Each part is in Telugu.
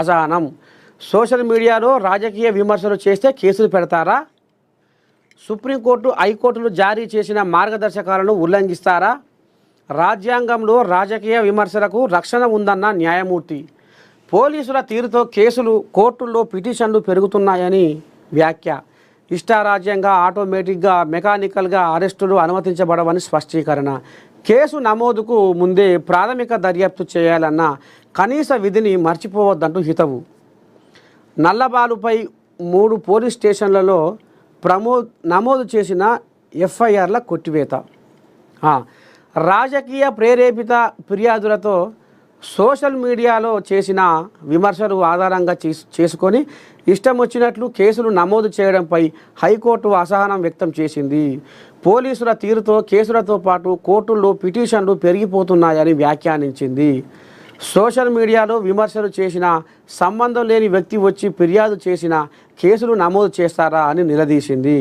అసహనం సోషల్ మీడియాలో రాజకీయ విమర్శలు చేస్తే కేసులు పెడతారా? సుప్రీంకోర్టు హైకోర్టులు జారీ చేసిన మార్గదర్శకాలను ఉల్లంఘిస్తారా? రాజ్యాంగంలో రాజకీయ విమర్శలకు రక్షణ ఉందన్న న్యాయమూర్తి. పోలీసుల తీరుతో కేసులు, కోర్టుల్లో పిటిషన్లు పెరుగుతున్నాయని వ్యాఖ్య. ఇష్టారాజ్యంగా, ఆటోమేటిక్గా, మెకానికల్గా అరెస్టులు అనుమతించబడవని స్పష్టీకరణ. కేసు నమోదుకు ముందే ప్రాథమిక దర్యాప్తు చేయాలన్న కనీస విధిని మర్చిపోవద్దంటూ హితవు. నల్లబాలుపై 3 పోలీస్ స్టేషన్లలో నమోదు చేసిన ఎఫ్ఐఆర్ల కొట్టివేత. రాజకీయ ప్రేరేపిత ఫిర్యాదులతో సోషల్ మీడియాలో చేసిన విమర్శలు ఆధారంగా చేసుకొని ఇష్టం వచ్చినట్లు కేసులు నమోదు చేయడంపై హైకోర్టు అసహనం వ్యక్తం చేసింది. పోలీసుల తీరుతో కేసులతో పాటు కోర్టుల్లో పిటిషన్లు పెరిగిపోతున్నాయని వ్యాఖ్యానించింది. సోషల్ మీడియాలో విమర్శలు చేసిన సంబంధం లేని వ్యక్తి వచ్చి ఫిర్యాదు చేసిన కేసులు నమోదు చేస్తారా అని నిలదీసింది.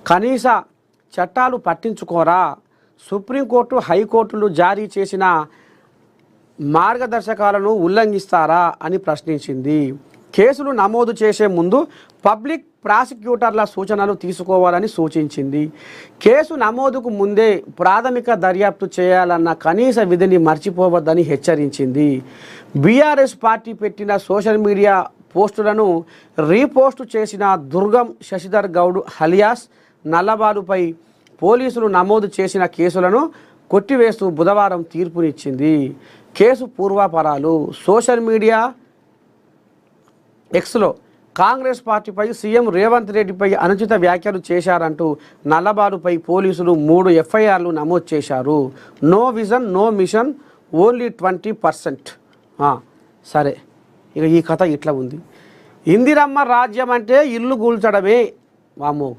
కనీస చట్టాలు పట్టించుకోరా? సుప్రీంకోర్టు, హైకోర్టులు జారీ చేసిన మార్గదర్శకాలను ఉల్లంఘిస్తారా అని ప్రశ్నించింది. కేసులు నమోదు చేసే ముందు పబ్లిక్ ప్రాసిక్యూటర్ల సూచనలు తీసుకోవాలని సూచించింది. కేసు నమోదుకు ముందే ప్రాథమిక దర్యాప్తు చేయాలన్న కనీస విధిని మర్చిపోవద్దని హెచ్చరించింది. బీఆర్ఎస్ పార్టీ పెట్టిన సోషల్ మీడియా పోస్టులను రీపోస్టు చేసిన దుర్గం శశిధర్ గౌడ్ హలియాస్ నల్లబాలుపై పోలీసులు నమోదు చేసిన కేసులను కొట్టివేస్తూ బుధవారం తీర్పునిచ్చింది. కేసు పూర్వాపరాలు. సోషల్ మీడియా ఎక్స్లో కాంగ్రెస్ పార్టీపై సీఎం రేవంత్ రెడ్డిపై అనుచిత వ్యాఖ్యలు చేశారంటూ నల్లబాలుపై పోలీసులు 3 ఎఫ్ఐఆర్లు నమోదు చేశారు. No vision, no mission, only 20%. సరే, ఇక ఈ కథ ఇట్లా ఉంది. ఇందిరమ్మ రాజ్యం అంటే ఇల్లు కూల్చడమే. వామ్మో.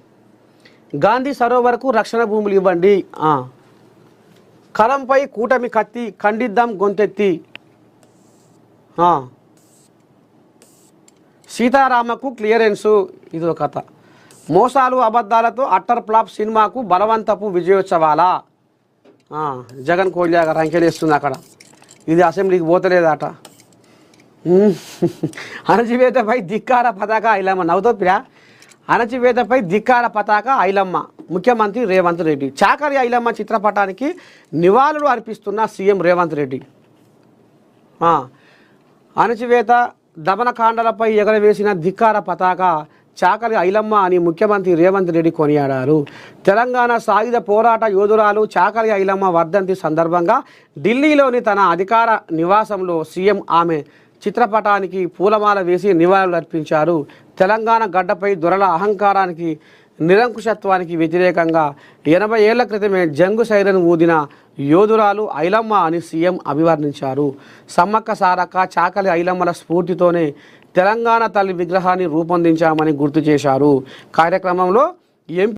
గాంధీ సరోవర్కు రక్షణ భూములు ఇవ్వండి. కలంపై కూటమి కత్తి, ఖండిద్దాం గొంతెత్తి. సీతారామకు క్లియరెన్సు. ఇదో కథ. మోసాలు అబద్ధాలతో అట్టర్ ఫ్లాప్ సినిమాకు బలవంతపు విజయోత్సవాల. జగన్ కోల్యాగా రంకెలేస్తుంది అక్కడ. ఇది అసెంబ్లీకి పోతలేదట. అణచివేతపై ధిక్కార పతాక ఐలమ్మ. నవ్వుతోపిరా. అణచివేతపై ధిక్కార పతాక ఐలమ్మ. ముఖ్యమంత్రి రేవంత్ రెడ్డి. చాకలి ఐలమ్మ చిత్రపటానికి నివాళులు అర్పిస్తున్న సీఎం రేవంత్ రెడ్డి. అణచివేత, దమనకాండలపై ఎగరవేసిన ధిక్కార పతాక చాకలి ఐలమ్మ అని ముఖ్యమంత్రి రేవంత్ రెడ్డి కొనియాడారు. తెలంగాణ సాయుధ పోరాట యోధురాలు చాకలి ఐలమ్మ వర్ధంతి సందర్భంగా ఢిల్లీలోని తన అధికార నివాసంలో సీఎం ఆమె చిత్రపటానికి పూలమాల వేసి నివాళులు అర్పించారు. తెలంగాణ గడ్డపై దొరల అహంకారానికి, నిరంకుశత్వానికి వ్యతిరేకంగా 80 ఏళ్ల క్రితమే జంగు సైరన్ ఊదిన యోధురాలు ఐలమ్మ అని సీఎం అభివర్ణించారు. సమ్మక్క సారక్క, చాకలి ఐలమ్మల స్ఫూర్తితోనే తెలంగాణ తల్లి విగ్రహాన్ని రూపొందించామని గుర్తు చేశారు. కార్యక్రమంలో ఎంపీ